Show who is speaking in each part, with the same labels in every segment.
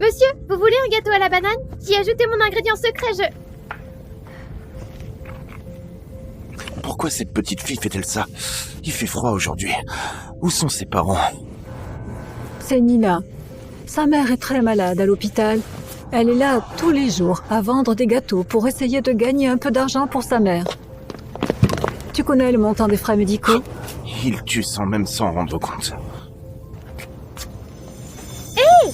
Speaker 1: Monsieur, vous voulez un gâteau à la banane? J'y ai ajouté mon ingrédient secret,
Speaker 2: Pourquoi cette petite fille fait-elle ça? Il fait froid aujourd'hui. Où sont ses parents?
Speaker 3: C'est Nina. Sa mère est très malade à l'hôpital. Elle est là tous les jours à vendre des gâteaux pour essayer de gagner un peu d'argent pour sa mère. Tu connais le montant des frais médicaux?
Speaker 2: Il tue sans même s'en rendre compte.
Speaker 1: Hé!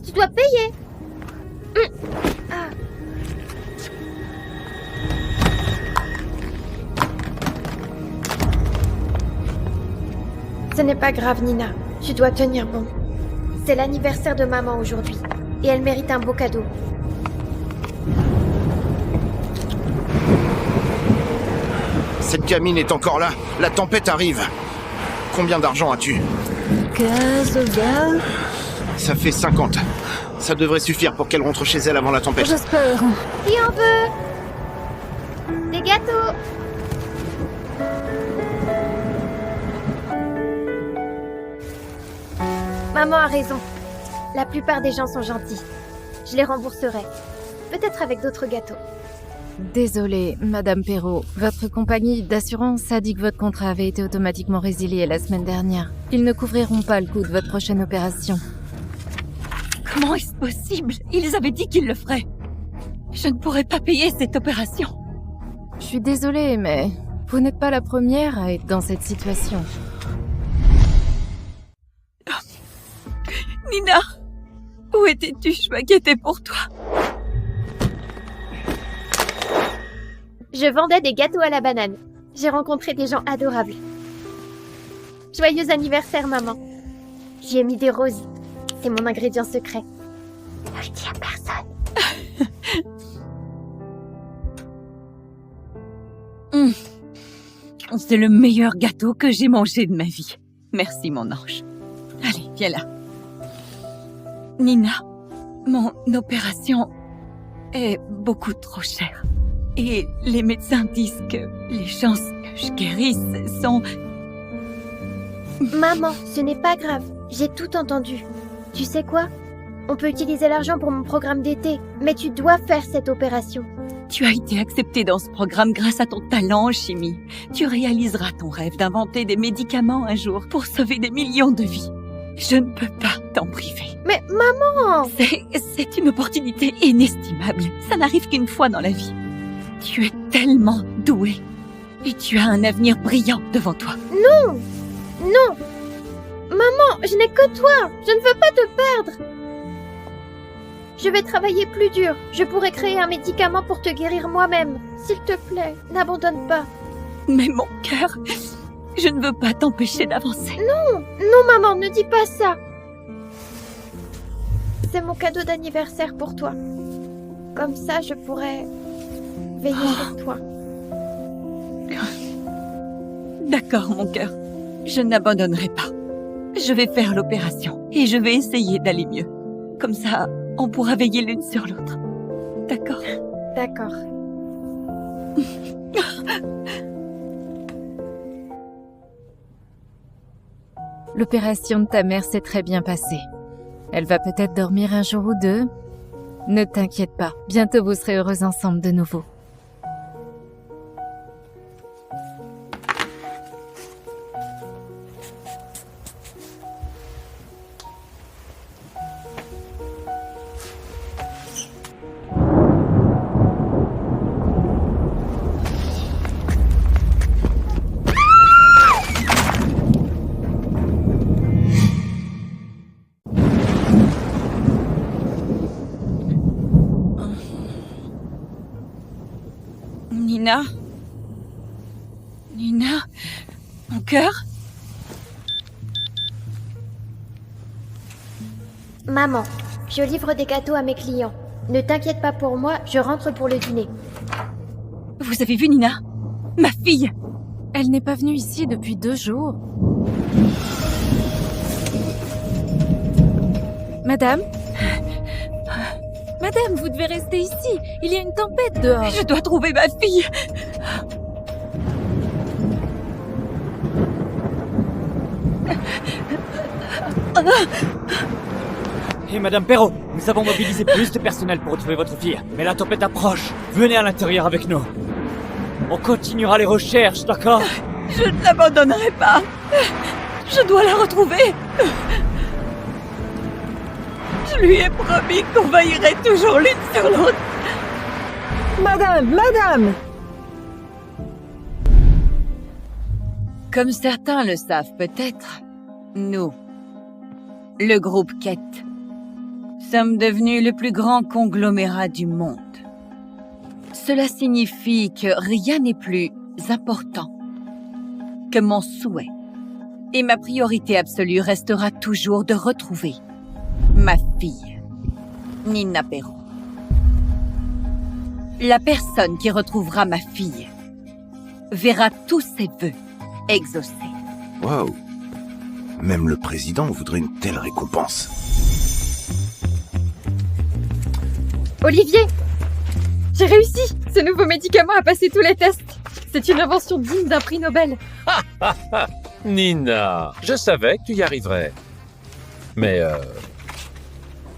Speaker 1: Tu dois payer. Ce n'est pas grave, Nina. Tu dois tenir bon. C'est l'anniversaire de maman aujourd'hui. Et elle mérite un beau cadeau.
Speaker 2: Cette gamine est encore là. La tempête arrive. Combien d'argent as-tu?
Speaker 3: 15, 20...
Speaker 2: Ça fait 50. Ça devrait suffire pour qu'elle rentre chez elle avant la tempête.
Speaker 3: J'espère.
Speaker 1: Qui en veut? Des gâteaux. Maman a raison. La plupart des gens sont gentils. Je les rembourserai. Peut-être avec d'autres gâteaux.
Speaker 4: Désolée, Madame Perrault. Votre compagnie d'assurance a dit que votre contrat avait été automatiquement résilié la semaine dernière. Ils ne couvriront pas le coût de votre prochaine opération.
Speaker 5: Comment est-ce possible? Ils avaient dit qu'ils le feraient. Je ne pourrais pas payer cette opération.
Speaker 4: Je suis désolée, mais vous n'êtes pas la première à être dans cette situation.
Speaker 5: Nina, où étais-tu? Je m'inquiétais pour toi.
Speaker 1: Je vendais des gâteaux à la banane. J'ai rencontré des gens adorables. Joyeux anniversaire, maman. J'y ai mis des roses. C'est mon ingrédient secret. Ne le dis à personne.
Speaker 5: C'est le meilleur gâteau que j'ai mangé de ma vie. Merci, mon ange. Allez, viens là. Nina, mon opération est beaucoup trop chère. Et les médecins disent que les chances que je guérisse sont...
Speaker 1: Maman, ce n'est pas grave. J'ai tout entendu. Tu sais quoi? On peut utiliser l'argent pour mon programme d'été, mais tu dois faire cette opération.
Speaker 5: Tu as été acceptée dans ce programme grâce à ton talent en chimie. Tu réaliseras ton rêve d'inventer des médicaments un jour pour sauver des millions de vies. Je ne peux pas t'en priver.
Speaker 1: Mais maman!
Speaker 5: C'est une opportunité inestimable. Ça n'arrive qu'une fois dans la vie. Tu es tellement douée. Et tu as un avenir brillant devant toi.
Speaker 1: Non! Non! Maman, je n'ai que toi! Je ne veux pas te perdre! Je vais travailler plus dur. Je pourrai créer un médicament pour te guérir moi-même. S'il te plaît, n'abandonne pas.
Speaker 5: Mais mon cœur, je ne veux pas t'empêcher d'avancer.
Speaker 1: Non, non maman, ne dis pas ça. C'est mon cadeau d'anniversaire pour toi. Comme ça, je pourrais veiller sur toi.
Speaker 5: D'accord, mon cœur. Je n'abandonnerai pas. Je vais faire l'opération et je vais essayer d'aller mieux. Comme ça, on pourra veiller l'une sur l'autre. D'accord?
Speaker 1: D'accord.
Speaker 4: L'opération de ta mère s'est très bien passée. Elle va peut-être dormir un jour ou deux. Ne t'inquiète pas, bientôt vous serez heureux ensemble de nouveau.
Speaker 5: Nina? Nina? Mon cœur?
Speaker 1: Maman, je livre des gâteaux à mes clients. Ne t'inquiète pas pour moi, je rentre pour le dîner.
Speaker 5: Vous avez vu Nina? Ma fille?
Speaker 4: Elle n'est pas venue ici depuis 2 jours. Madame? Madame, vous devez rester ici. Il y a une tempête dehors.
Speaker 5: Je dois trouver ma fille.
Speaker 6: Et Madame Perrault, nous avons mobilisé plus de personnel pour retrouver votre fille. Mais la tempête approche. Venez à l'intérieur avec nous. On continuera les recherches, d'accord?
Speaker 5: Je ne l'abandonnerai pas. Je dois la retrouver. Je lui ai promis qu'on veillerait toujours l'une sur l'autre.
Speaker 3: Madame!
Speaker 5: Comme certains le savent peut-être, nous, le groupe Kett, sommes devenus le plus grand conglomérat du monde. Cela signifie que rien n'est plus important que mon souhait. Et ma priorité absolue restera toujours de retrouver ma fille, Nina Perrault. La personne qui retrouvera ma fille verra tous ses vœux exaucés.
Speaker 2: Waouh. Même le président voudrait une telle récompense.
Speaker 1: Olivier! J'ai réussi! Ce nouveau médicament a passé tous les tests. C'est une invention digne d'un prix Nobel.
Speaker 7: Nina, je savais que tu y arriverais. Mais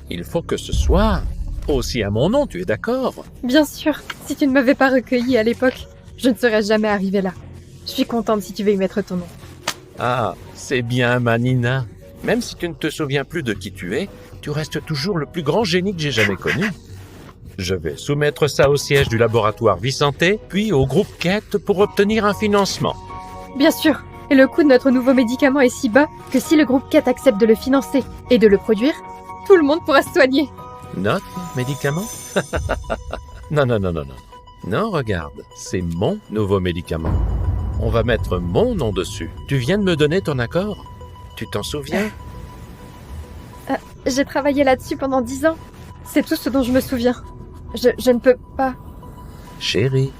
Speaker 7: il faut que ce soit aussi à mon nom, tu es d'accord?
Speaker 1: Bien sûr, si tu ne m'avais pas recueilli à l'époque, je ne serais jamais arrivée là. Je suis contente si tu veux y mettre ton nom.
Speaker 7: Ah, c'est bien ma Nina. Même si tu ne te souviens plus de qui tu es, tu restes toujours le plus grand génie que j'ai jamais connu. Je vais soumettre ça au siège du laboratoire Vicenté, puis au groupe Kett pour obtenir un financement.
Speaker 1: Bien sûr, et le coût de notre nouveau médicament est si bas que si le groupe Kett accepte de le financer et de le produire, tout le monde pourra se soigner.
Speaker 7: Notre médicament? Non. Non, regarde, c'est mon nouveau médicament. On va mettre mon nom dessus. Tu viens de me donner ton accord? Tu t'en souviens?
Speaker 1: J'ai travaillé là-dessus pendant 10 ans. C'est tout ce dont je me souviens. Je ne peux pas...
Speaker 7: Chérie,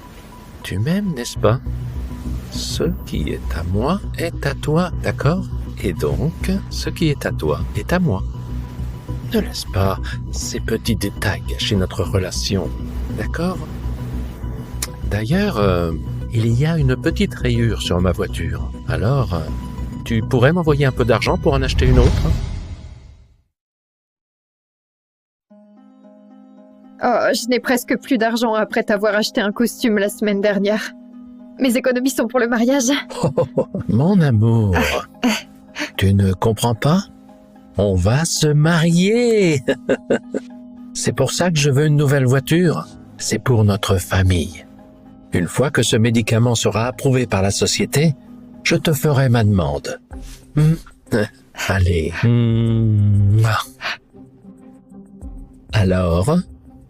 Speaker 7: tu m'aimes, n'est-ce pas? Ce qui est à moi est à toi, d'accord? Et donc, ce qui est à toi est à moi. Ne laisse pas ces petits détails gâcher notre relation, d'accord? D'ailleurs, il y a une petite rayure sur ma voiture. Alors, tu pourrais m'envoyer un peu d'argent pour en acheter une autre?
Speaker 1: Oh, je n'ai presque plus d'argent après t'avoir acheté un costume la semaine dernière. Mes économies sont pour le mariage.
Speaker 7: Oh, mon amour, tu ne comprends pas? On va se marier. C'est pour ça que je veux une nouvelle voiture. C'est pour notre famille. Une fois que ce médicament sera approuvé par la société, je te ferai ma demande. Allez. Alors,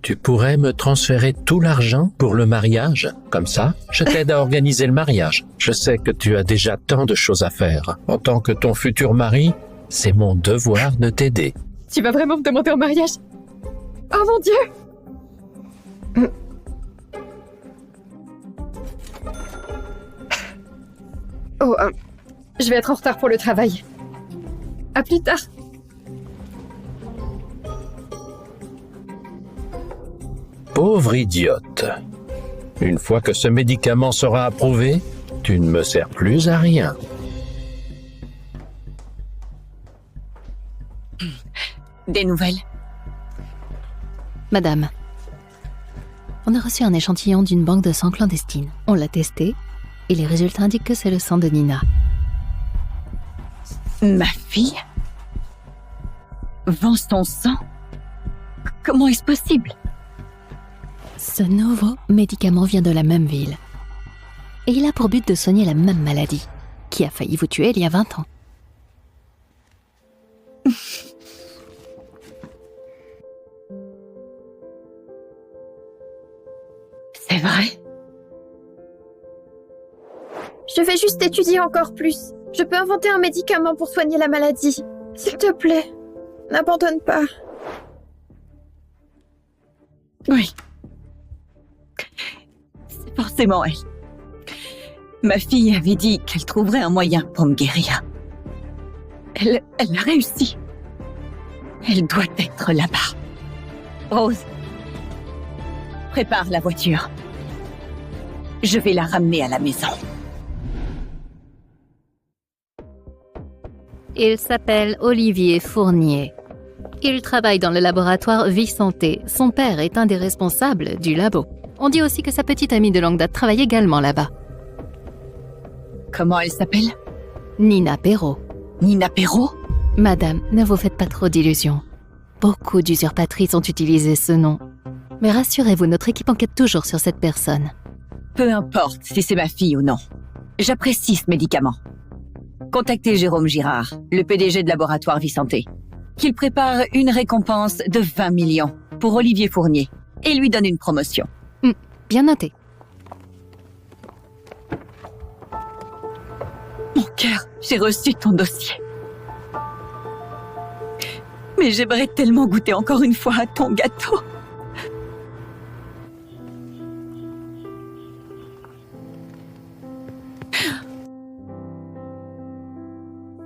Speaker 7: tu pourrais me transférer tout l'argent pour le mariage? Comme ça, je t'aide à organiser le mariage. Je sais que tu as déjà tant de choses à faire. En tant que ton futur mari, c'est mon devoir de t'aider.
Speaker 1: Tu vas vraiment me demander en mariage? Oh mon Dieu! Oh, je vais être en retard pour le travail. À plus tard.
Speaker 7: Pauvre idiote. Une fois que ce médicament sera approuvé, tu ne me sers plus à rien.
Speaker 5: Des nouvelles?
Speaker 8: Madame, on a reçu un échantillon d'une banque de sang clandestine. On l'a testé et les résultats indiquent que c'est le sang de Nina.
Speaker 5: Ma fille vend son sang? Comment est-ce possible?
Speaker 8: Ce nouveau médicament vient de la même ville. Et il a pour but de soigner la même maladie, qui a failli vous tuer il y a 20 ans.
Speaker 5: C'est vrai?
Speaker 1: Je vais juste étudier encore plus. Je peux inventer un médicament pour soigner la maladie. S'il te plaît, n'abandonne pas.
Speaker 5: Oui. C'est forcément elle. Ma fille avait dit qu'elle trouverait un moyen pour me guérir. Elle a réussi. Elle doit être là-bas. Rose, prépare la voiture. Je vais la ramener à la maison.
Speaker 8: Il s'appelle Olivier Fournier. Il travaille dans le laboratoire Vie Santé. Son père est un des responsables du labo. On dit aussi que sa petite amie de longue date travaille également là-bas.
Speaker 5: Comment elle s'appelle?
Speaker 8: Nina Perrault.
Speaker 5: Nina Perrault?
Speaker 8: Madame, ne vous faites pas trop d'illusions. Beaucoup d'usurpatrices ont utilisé ce nom. Mais rassurez-vous, notre équipe enquête toujours sur cette personne.
Speaker 5: Peu importe si c'est ma fille ou non. J'apprécie ce médicament. Contactez Jérôme Girard, le PDG de laboratoire Vie Santé. Qu'il prépare une récompense de 20 millions pour Olivier Fournier et lui donne une promotion.
Speaker 8: Bien noté.
Speaker 5: Mon cœur, j'ai reçu ton dossier. Mais j'aimerais tellement goûter encore une fois à ton gâteau.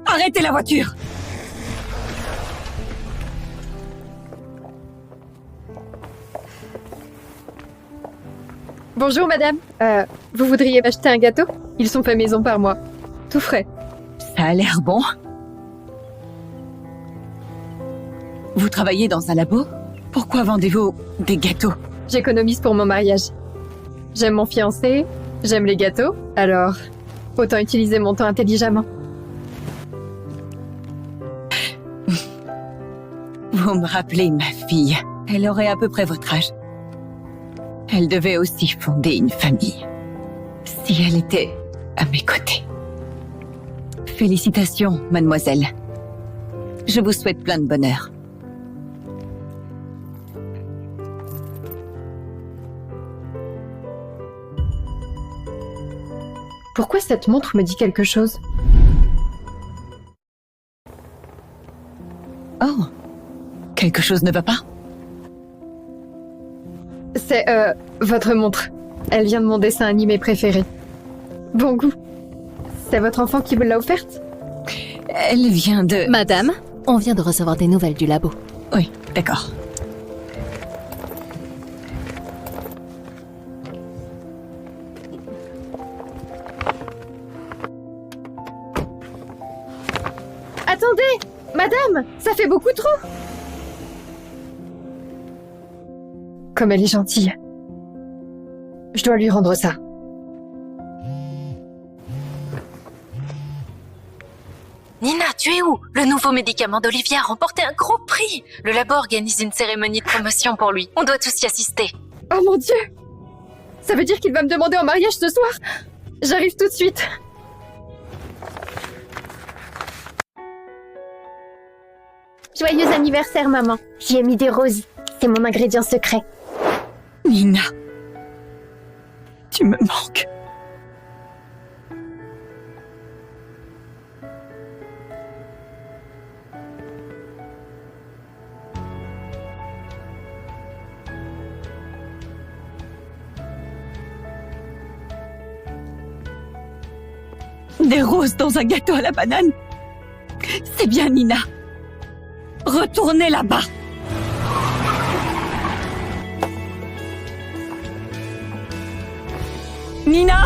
Speaker 5: Arrêtez la voiture!
Speaker 9: Bonjour madame, vous voudriez m'acheter un gâteau? Ils sont faits maison par moi, tout frais.
Speaker 5: Ça a l'air bon. Vous travaillez dans un labo? Pourquoi vendez-vous des gâteaux?
Speaker 9: J'économise pour mon mariage. J'aime mon fiancé, j'aime les gâteaux, alors autant utiliser mon temps intelligemment.
Speaker 5: Vous me rappelez ma fille. Elle aurait à peu près votre âge. Elle devait aussi fonder une famille. Si elle était à mes côtés. Félicitations, mademoiselle. Je vous souhaite plein de bonheur.
Speaker 9: Pourquoi cette montre me dit quelque chose?
Speaker 5: Oh, quelque chose ne va pas?
Speaker 9: C'est, votre montre. Elle vient de mon dessin animé préféré. Bon goût. C'est votre enfant qui me l'a offerte?
Speaker 5: Elle vient de...
Speaker 8: Madame, on vient de recevoir des nouvelles du labo.
Speaker 5: Oui, d'accord.
Speaker 9: Attendez! Madame! Ça fait beaucoup trop! Comme elle est gentille. Je dois lui rendre ça.
Speaker 10: Nina, tu es où? Le nouveau médicament d'Olivia a remporté un gros prix. Le labo organise une cérémonie de promotion pour lui. On doit tous y assister.
Speaker 9: Oh mon Dieu! Ça veut dire qu'il va me demander en mariage ce soir? J'arrive tout de suite.
Speaker 1: Joyeux anniversaire, maman. J'y ai mis des roses. C'est mon ingrédient secret.
Speaker 5: Nina, tu me manques. Des roses dans un gâteau à la banane. C'est bien, Nina. Retournez là-bas. Nina!